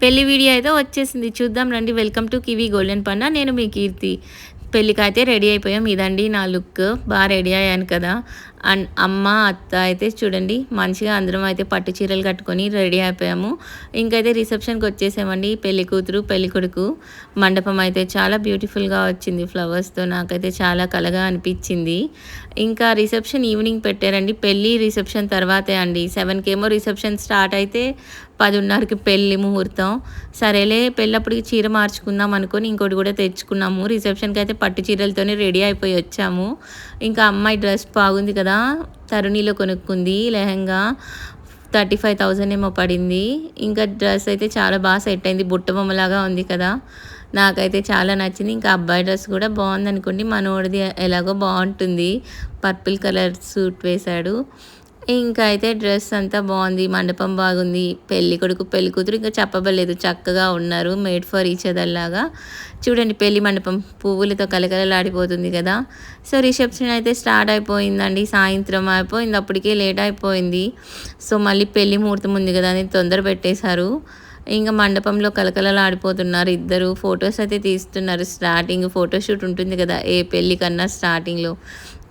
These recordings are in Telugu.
పెళ్లి వీడియో అయితే వచ్చేసింది. చూద్దాం రండి. వెల్కమ్ టు కివి గోల్డెన్ పండ. నేను మీ కీర్తి. పెళ్ళికైతే రెడీ అయిపోయాం. ఇదండి నా లుక్. రెడీ అయ్యాను కదా! అండ్ అమ్మ, అత్త అయితే చూడండి మంచిగా అందరం అయితే పట్టు చీరలు కట్టుకొని రెడీ అయిపోయాము. ఇంకైతే రిసెప్షన్‌కి వచ్చేసామండి. పెళ్లి కూతురు, పెళ్ళికొడుకు. మండపం అయితే చాలా బ్యూటిఫుల్‌గా వచ్చింది ఫ్లవర్స్‌తో. నాకైతే చాలా కళగా అనిపించింది. ఇంకా రిసెప్షన్ ఈవినింగ్ పెట్టారండి. పెళ్లి, రిసెప్షన్ తర్వాతే అండి. 7కేమో రిసెప్షన్ స్టార్ట్ అయితే 10:30కి పెళ్లి ముహూర్తం. సరేలే పెళ్ళప్పటికి చీర మార్చుకుందాం అనుకోని ఇంకోటి కూడా తెచ్చుకున్నాము. రిసెప్షన్‌కి అయితే పట్టు చీరలతోనే రెడీ అయిపోయి వచ్చాము. ఇంకా అమ్మాయి డ్రెస్ బాగుంది కదా! తరుణిలో కొనుక్కుంది లెహెంగా. 35,000 ఏమో పడింది. ఇంకా డ్రెస్ అయితే చాలా బాగా సెట్ అయింది. బుట్ట బొమ్మలాగా ఉంది కదా! నాకైతే చాలా నచ్చింది. ఇంకా అబ్బాయి డ్రెస్ కూడా బాగుందనుకోండి. మనోడిది ఎలాగో బాగుంటుంది. పర్పుల్ కలర్ సూట్ వేశాడు. ఇంకా అయితే డ్రెస్ అంతా బాగుంది. మండపం బాగుంది. పెళ్ళికొడుకు, పెళ్ళికూతురు ఇంకా చెప్పబడలేదు. చక్కగా ఉన్నారు. మేడ్ ఫర్ ఈచ్ అదర్ లాగా. చూడండి పెళ్లి మండపం పువ్వులతో కలకలలాడిపోతుంది కదా! సో, రిసెప్షన్ అయితే స్టార్ట్ అయిపోయిందండి. సాయంత్రం అయిపోయింది. అప్పటికే లేట్ అయిపోయింది. సో, మళ్ళీ పెళ్లి ముహూర్తం ఉంది కదా అని తొందర పెట్టేశారు. ఇంక మండపంలో కలకలలాడిపోతున్నారు ఇద్దరు. ఫొటోస్ అయితే తీస్తున్నారు. స్టార్టింగ్ ఫోటోషూట్ ఉంటుంది కదా! ఏ పెళ్ళికన్నా స్టార్టింగ్‌లో.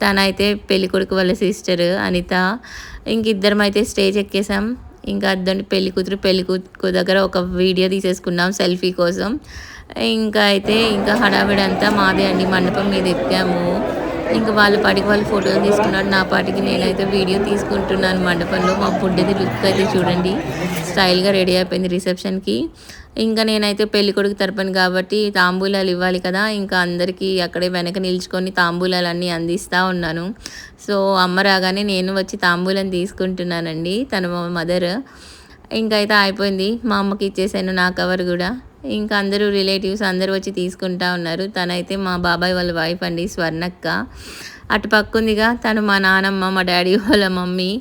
తనైతే పెళ్ళికొడుకు వాళ్ళ సిస్టర్ అనిత. ఇంకిద్దరం అయితే స్టేజ్ ఎక్కేసాం. ఇంకా అద్దండి పెళ్లి కూతురు, పెళ్లి కొడుకు దగ్గర ఒక వీడియో తీసేసుకున్నాం సెల్ఫీ కోసం. ఇంకా అయితే ఇంకా హడావిడి అంతా మాదే అండి. మండపం మీద ఎక్కాము. ఇంక వాళ్ళ పాటికి వాళ్ళు ఫోటోలు తీసుకున్నారు. నా పాటికి నేనైతే వీడియో తీసుకుంటున్నాను మండపంలో. మా బుడ్డది లుక్ అయితే చూడండి. స్టైల్‌గా రెడీ అయిపోయింది రిసెప్షన్‌కి. ఇంకా నేనైతే పెళ్ళికొడుకు తరపున కాబట్టి తాంబూలాలు ఇవ్వాలి కదా! ఇంకా అందరికీ అక్కడే వెనక నిల్చుకొని తాంబూలాలన్నీ అందిస్తా ఉన్నాను. సో, అమ్మ రాగానే నేను వచ్చి తాంబూలం తీసుకుంటున్నానండి. తను మా మదర్. ఇంకైతే అయిపోయింది. మా అమ్మకి ఇచ్చేసాను నా కవర్ గూడా. ఇంకా అందరూ రిలేటివ్స్ అందరూ వచ్చి తీసుకుంటా ఉన్నారు. తనైతే మా బాబాయ్ వాళ్ళ వైఫ్ అండి స్వర్ణక్క. అటు పక్కుందిగా తను మా నానమ్మ, మా డ్యాడీ వాళ్ళ మమ్మీ.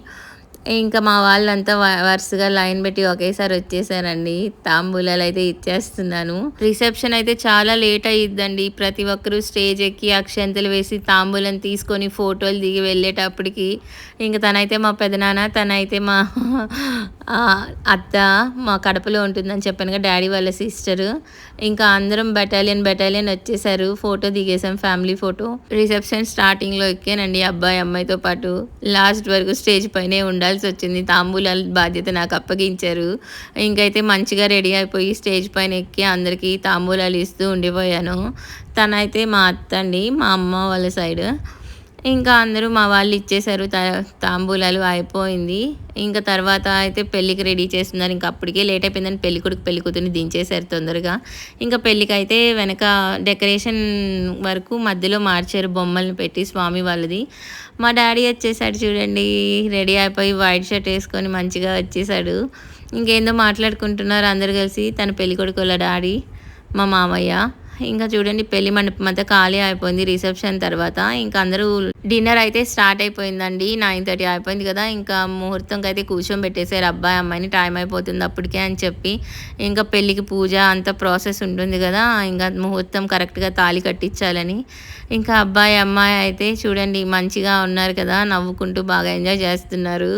ఇంకా మా వాళ్ళంతా వరుసగా లైన్ పెట్టి ఒకేసారి వచ్చేసారండి. తాంబూలాలైతే ఇచ్చేస్తున్నాను. రిసెప్షన్ అయితే చాలా లేట్ అయ్యిద్దండి. ప్రతి ఒక్కరు స్టేజ్ ఎక్కి అక్షంతలు వేసి తాంబూలం తీసుకొని ఫోటోలు దిగి వెళ్ళేటప్పటికి ఇంక తనైతే మా పెదనాన్న, తనైతే మా అత్త మా కడపలో ఉంటుందని చెప్పానుగా డ్యాడీ వాళ్ళ సిస్టరు. ఇంకా అందరం బెటాలియన్ వచ్చేసారు. ఫోటో దిగేసాం ఫ్యామిలీ ఫోటో. రిసెప్షన్ స్టార్టింగ్‌లో ఎక్కానండి అబ్బాయి, అమ్మాయితో పాటు. లాస్ట్ వరకు స్టేజ్ పైనే ఉండాల్సొచ్చింది. తాంబూలాల బాధ్యత నాకు అప్పగించారు. ఇంకైతే మంచిగా రెడీ అయిపోయి స్టేజ్ పైన ఎక్కి అందరికీ తాంబూలాలు ఇస్తూ ఉండిపోయాను. తనైతే మా అత్త అండి, మా అమ్మ వాళ్ళ సైడ్. ఇంకా అందరూ మా వాళ్ళు ఇచ్చేసారు తాంబూలాలు అయిపోయింది. ఇంకా తర్వాత అయితే పెళ్ళికి రెడీ చేస్తున్నారు. ఇంక అప్పటికే లేట్ అయిపోయిందని పెళ్ళికొడుకు, పెళ్ళికూతురిని దించేశారు తొందరగా. ఇంకా పెళ్ళికైతే వెనక డెకరేషన్ వరకు మధ్యలో మార్చారు బొమ్మలను పెట్టి స్వామి వాళ్ళది. మా డ్యాడీ వచ్చేసాడు చూడండి. రెడీ అయిపోయి వైట్ షర్ట్ వేసుకొని మంచిగా వచ్చేసాడు. ఇంకేందో మాట్లాడుకుంటున్నారు అందరూ కలిసి. తన పెళ్ళికొడుకు వాళ్ళ డ్యాడీ, మా మామయ్య. ఇంకా చూడండి పెళ్లి మండపం అంతా ఖాళీ అయిపోయింది రిసెప్షన్ తర్వాత. ఇంకా అందరూ డిన్నర్ అయితే స్టార్ట్ అయిపోయిందండి. 9:30 అయిపోయింది కదా! ఇంకా ముహూర్తంకి అయితే కూర్చోబెట్టేసారు అబ్బాయి, అమ్మాయిని. టైం అయిపోతుంది అప్పటికే అని చెప్పి. ఇంకా పెళ్ళికి పూజ అంత ప్రాసెస్ ఉంటుంది కదా! ఇంకా ముహూర్తం కరెక్ట్‌గా తాళి కట్టించాలని. ఇంకా అబ్బాయి, అమ్మాయి అయితే చూడండి మంచిగా ఉన్నారు కదా! నవ్వుకుంటూ బాగా ఎంజాయ్ చేస్తున్నారు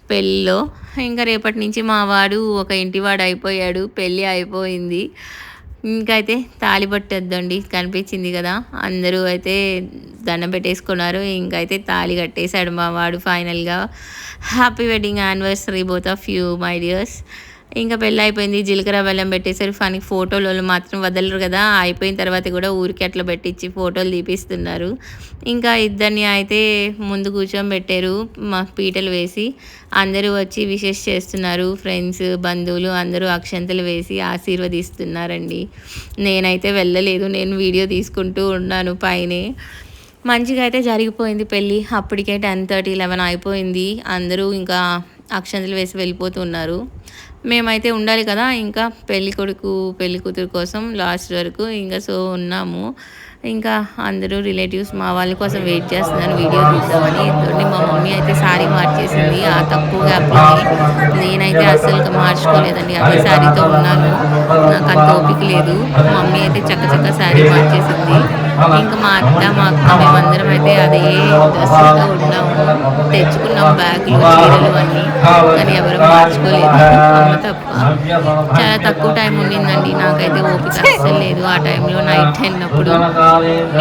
పెళ్ళిలో. ఇంకా రేపటి నుంచి మా వాడు ఒక ఇంటివాడు అయిపోయాడు. పెళ్ళి అయిపోయింది. ఇంకైతే తాళిబొట్టేద్దండి కనిపించింది కదా! అందరూ అయితే దండం పెట్టేసుకున్నారు. ఇంకైతే తాళి కట్టేసాడు మా వాడు ఫైనల్‌గా. Happy wedding anniversary both of you my dears. ఇంకా పెళ్ళయిపోయింది. జీలకర్ర బెల్లం పెట్టేసారు. ఫోటోలోళ్ళు మాత్రం వదలరు కదా! అయిపోయిన తర్వాత కూడా ఊరికే అట్లా పెట్టించి ఫోటోలు తీపిస్తున్నారు. ఇంకా ఇద్దరిని అయితే ముందు కూర్చోబెట్టారు మా పీటలు వేసి. అందరూ వచ్చి విషెస్ చేస్తున్నారు. ఫ్రెండ్స్, బంధువులు అందరూ అక్షంతలు వేసి ఆశీర్వదిస్తున్నారండి. నేనైతే వెళ్ళలేదు. నేను వీడియో తీసుకుంటూ ఉన్నాను పైనే. మంచిగా అయితే జరిగిపోయింది పెళ్ళి. అప్పటికే 10:30, 11 అయిపోయింది. అందరూ ఇంకా అక్షంతలు వేసి వెళ్ళిపోతున్నారు. మేమైతే ఉండాలి కదా! ఇంకా పెళ్ళికొడుకు, పెళ్ళికూతురు కోసం లాస్ట్ వరకు ఇంకా సో ఉన్నాము. ఇంకా అందరూ రిలేటివ్స్ మా వాళ్ళ కోసం వెయిట్ చేస్తున్నాను వీడియో తీద్దామని. మా మమ్మీ అయితే శారీ మార్చేసింది ఆ తక్కువ గ్యాప్లోనే. నేనైతే అస్సలు మార్చుకోలేదండి, అదే శారీతో ఉన్నాను, నాకు అంత ఓపిక లేదు. మమ్మీ అయితే చక్క శారీ మార్చేసింది. ఇంకా మా అత్త మా అక్క మేమందరం అయితే అదే డ్రెస్సులతో ఉన్నాము. తెచ్చుకున్నాం బ్యాగులు చీరలు అన్నీ, కానీ ఎవరు మార్చుకోలేదు, అమ్మ తప్ప. చాలా తక్కువ టైం ఉండిందండి, నాకైతే ఓపిక అస్సలు లేదు ఆ టైంలో నైట్ వెళ్ళినప్పుడు.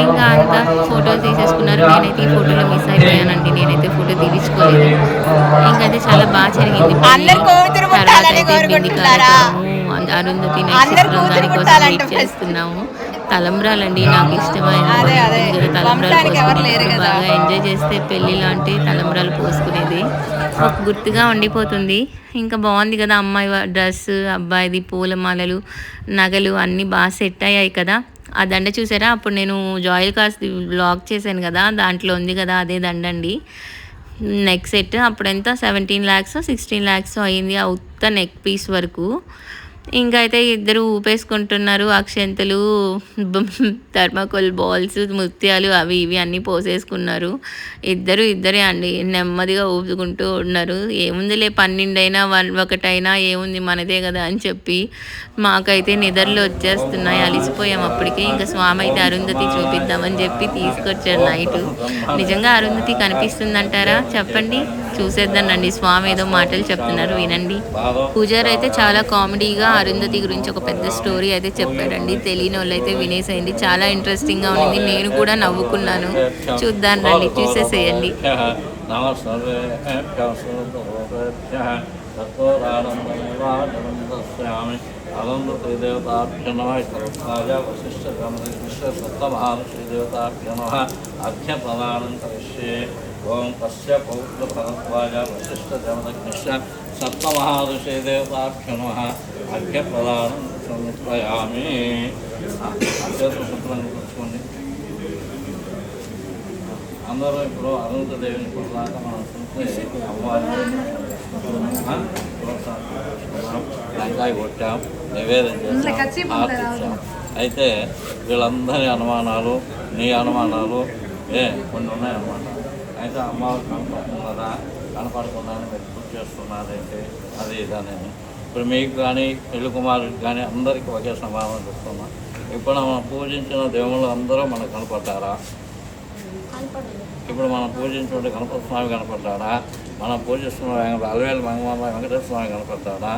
ఇంకా అంతా ఫోటోలు తీసేసుకున్నారు. నేనైతే ఈ ఫోటోలో మిస్ అయిపోయానండి, నేనైతే ఫోటో తీయించుకోలేదు. ఇంకైతే చాలా బాగా జరిగింది. తర్వాత అయితే బింది కార్యక్రమము అరుంధతి నక్షత్రం దానికోసం వెయిట్ చేస్తున్నాము. తలంబ్రాలండి నాకు ఇష్టమైన తలంబ్రాలు పోసుకునేది, బాగా ఎంజాయ్ చేస్తే పెళ్ళి లాంటి తలంబ్రాలు పోసుకునేది ఒక గుర్తుగా ఉండిపోతుంది. ఇంకా బాగుంది కదా అమ్మాయి డ్రెస్, అబ్బాయిది పూలమాలలు, నగలు అన్నీ బాగా సెట్ అయ్యాయి కదా. ఆ దండ చూసారా, అప్పుడు నేను జాయిల్ కార్స్ వ్లాగ్ చేశాను కదా, దాంట్లో ఉంది కదా అదే దండ అండి. నెక్ సెట్ అప్పుడు ఎంత 17 lakhs 16 lakhs అయింది ఆ ఉత్త నెక్ పీస్ వరకు. ఇంకా అయితే ఇద్దరు ఊపేసుకుంటున్నారు, అక్షంతలు, థర్మాకోల్ బాల్స్, ముత్యాలు అవి ఇవి అన్నీ పోసేసుకున్నారు. ఇద్దరే అండి, నెమ్మదిగా ఊపుకుంటూ ఉన్నారు. ఏముందిలే 12 అయినా 1 అయినా ఏముంది మనదే కదా అని చెప్పి. మాకైతే నిద్రలు వచ్చేస్తున్నాయి, అలిసిపోయాం అప్పటికే. ఇంకా స్వామి అయితే అరుంధతి చూపిద్దామని చెప్పి తీసుకొచ్చారు నైట్. నిజంగా అరుంధతి కనిపిస్తుందంటారా చెప్పండి, చూసేద్దానండి. స్వామి ఏదో మాటలు చెప్తున్నారు వినండి. పూజారి అయితే చాలా కామెడీగా అరుంధతి గురించి ఒక పెద్ద స్టోరీ అయితే చెప్పాడండి. తెలియని వాళ్ళు అయితే వినేసేయండి, చాలా ఇంట్రెస్టింగ్గా ఉండింది, నేను కూడా నవ్వుకున్నాను. చూద్దాం రండి, చూసేసేయండి. అనంత దేవతాభ్య నమ వశిష్ఠ సప్తమహార్షి దేవతాభ్య నమ అర్ఘ్య ప్రదానం కరిష్యే. ఓం కశ్య పౌత్ర భరద్వాజ వశిష్ఠ దేవతజ్ఞ సప్తమహార్షి దేవతాభ్య నమ అర్ఘ్య ప్రదానం సమర్పయామి. శుభ్రంగా కూర్చోండి అందరూ. ఇప్పుడు అనంతదేవిని ఇప్పుడు దాకా మనం చూస్తే అమ్మవారిని టెంకాయ కొట్టాం, నివేదన చేస్తాం, ఆర్తించాం. అయితే వీళ్ళందరి అనుమానాలు, నీ అనుమానాలు కొన్ని ఉన్నాయన్నమాట. అయితే అమ్మవారు కనపడుతున్నారా, కనపడకుండానే మీరు పూజ చేస్తున్నారైతే అది ఇదని. ఇప్పుడు మీకు కానీ పెళ్లి కుమారుడికి కానీ అందరికీ ఒకే సమాధానం చెప్తున్నా. ఇప్పుడు మనం పూజించిన దేవుళ్ళు అందరూ మనకు కనపడ్డారా? ఇప్పుడు మనం పూజించుకుంటే గణపతి స్వామి కనపడ్డాడా? మనం పూజిస్తున్న అలవేలు మంగమాంబ వెంకటేశ్వర స్వామి కనపడ్డాడా?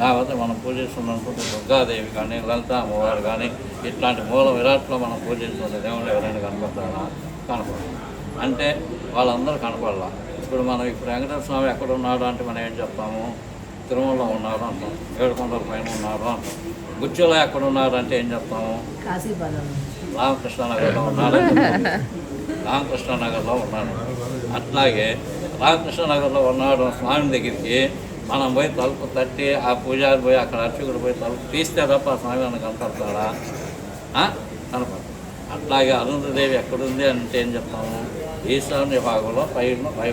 లేకపోతే మనం పూజిస్తున్నటువంటి దుర్గాదేవి కానీ లలిత అమ్మవారు కానీ ఇట్లాంటి మూల విరాట్లో మనం పూజిస్తున్న దేవుళ్ళు ఎవరైనా కనపడ్డారా? కనపడాలి. అంటే వాళ్ళందరూ కనపడాల. ఇప్పుడు వెంకటేశ్వర స్వామి ఎక్కడ ఉన్నాడు అంటే మనం ఏం చెప్తాము? తిరుమలలో ఉన్నారు అంటాం, 7 కొండల పైన ఉన్నారు అంటాం. గుజ్జులో ఎక్కడ ఉన్నారు అంటే ఏం చెప్తాము? రామకృష్ణనగర్లో ఉన్నారు, రామకృష్ణనగర్లో ఉన్నాడు. అట్లాగే రామకృష్ణనగర్లో ఉన్నాడు స్వామి దగ్గరికి మనం పోయి తలుపు తట్టి ఆ పూజారి పోయి అక్కడ అర్చకుడు పోయి తలుపు తీస్తే తప్ప ఆ స్వామి మనకు కనపడతాడా? కనపడతాడు. అట్లాగే అరుంధదేవి ఎక్కడుంది అంటే ఏం చెప్తాము? ఈశాన్య భాగంలో పై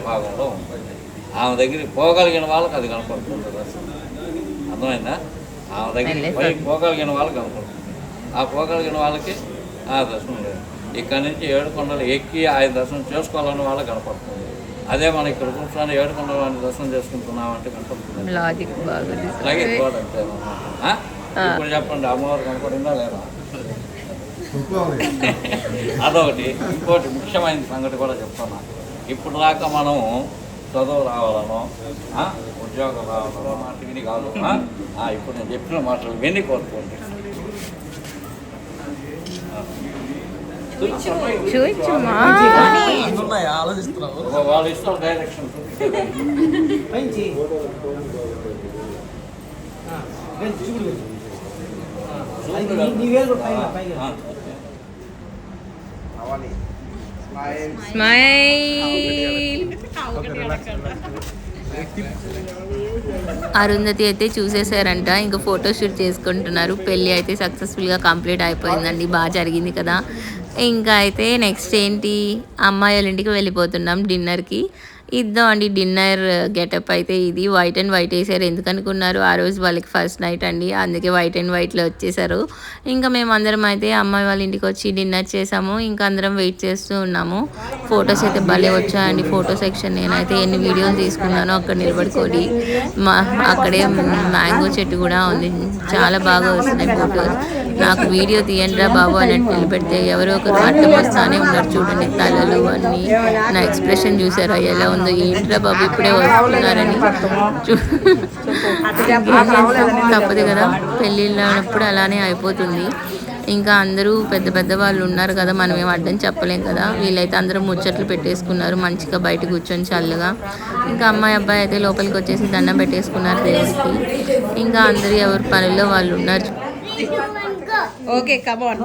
భాగంలో ఉంటుంది. ఆమె దగ్గరికి పోగలిగిన వాళ్ళకి అది కనపడుతుంది. అర్థమైందా? ఆమె దగ్గరికి పోగలిగిన వాళ్ళకి కనపడుతుంది. ఆ పోగలిగిన వాళ్ళకి ఆ దర్శనం లేదు. ఇక్కడి నుంచి 7 కొండలు ఎక్కి ఆయన దర్శనం చేసుకోవాలని వాళ్ళకి కనపడుతుంది. అదే మనం ఇక్కడ కూర్చొని 7 కొండల వాడిని దర్శనం చేసుకుంటున్నామంటే కనపడుతుంది. ఇలాగే అంతే. ఇప్పుడు చెప్పండి, అమ్మవారు కనపడిందా లేదా? అదొకటి. ఇంకోటి ముఖ్యమైన సంగతి కూడా చెప్తున్నా. ఇప్పుడు దాకా మనము చదువు రావాలనో ఉద్యోగం రావాలనో మాట విని కాదు. ఇప్పుడు నేను చెప్పిన మాటలు విని కోరుకోండి. వాళ్ళు ఇష్టం డైరెక్షన్ అరుంధతి అయితే చూసేసారంట, ఇంకా ఫోటోషూట్ చేసుకుంటున్నారు. పెళ్ళి అయితే సక్సెస్ఫుల్గా కంప్లీట్ అయిపోయిందండి, బాగా జరిగింది కదా. ఇంకా అయితే నెక్స్ట్ ఏంటి, అమ్మాయి వాళ్ళ ఇంటికి వెళ్ళిపోతున్నాం డిన్నర్కి. ఇద్దాం అండి డిన్నర్ గెటప్ అయితే ఇది వైట్ అండ్ వైట్ వేసారు. ఎందుకు అనుకున్నారు, ఆ రోజు వాళ్ళకి ఫస్ట్ నైట్ అండి, అందుకే వైట్ అండ్ వైట్లో వచ్చేసారు. ఇంకా మేము అందరం అయితే అమ్మాయి వాళ్ళ ఇంటికి వచ్చి డిన్నర్ చేసాము. ఇంకా అందరం వెయిట్ చేస్తూ ఉన్నాము. ఫొటోస్ అయితే భలే వచ్చాయండి. ఫోటో సెక్షన్ నేనైతే ఎన్ని వీడియోలు తీసుకున్నానో అక్కడ నిలబడుకొని. అక్కడే మ్యాంగో చెట్టు కూడా ఉంది, చాలా బాగా వస్తున్నాయి ఫొటోస్. నాకు వీడియో తీయండిరా బాబు అన్నట్టు నిలబెడితే ఎవరో ఒకరు అడ్డం వస్తానే ఉన్నారు చూడండి. తలలు అన్నీ, నా ఎక్స్ప్రెషన్ చూసారా ఎలా ఉందో, ఏంట్రా బాబు ఇప్పుడే వస్తున్నారని. తప్పదు కదా, పెళ్ళిళ్ళప్పుడు అలానే అయిపోతుంది. ఇంకా అందరూ పెద్ద పెద్ద వాళ్ళు ఉన్నారు కదా, మనం ఏం అడ్డం చెప్పలేం కదా. వీళ్ళైతే అందరూ ముచ్చట్లు పెట్టేసుకున్నారు మంచిగా బయట కూర్చొని చల్లగా. ఇంకా అమ్మాయి అబ్బాయి అయితే లోపలికి వచ్చేసి దండం పెట్టేసుకున్నారు దేవుడికి. ఇంకా అందరూ ఎవరి పనుల్లో వాళ్ళు ఉన్నారు. Okay come on.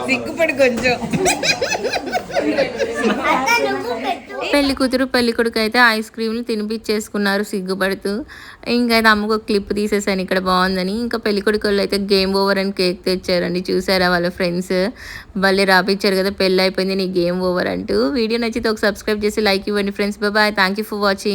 సిగ్గుపడి కొంచెం. పెళ్లి కూతురు పెళ్లి కొడుకు అయితే ఐస్ క్రీమ్లు తినిపించేసుకున్నారు సిగ్గుపడుతూ. ఇంకైతే అమ్మకు క్లిప్ తీసేసాను ఇక్కడ బాగుందని. ఇంకా పెళ్లి కొడుకు వాళ్ళు అయితే గేమ్ ఓవర్ అని కేక్ తెచ్చారండి. చూసారా వాళ్ళ ఫ్రెండ్స్ భలే రాపిచ్చారు కదా, పెళ్ళి అయిపోయింది నీ గేమ్ ఓవర్ అంటూ. వీడియో నచ్చితే ఒక సబ్స్క్రైబ్ చేసి లైక్ ఇవ్వండి friends. Bye, thank you for watching.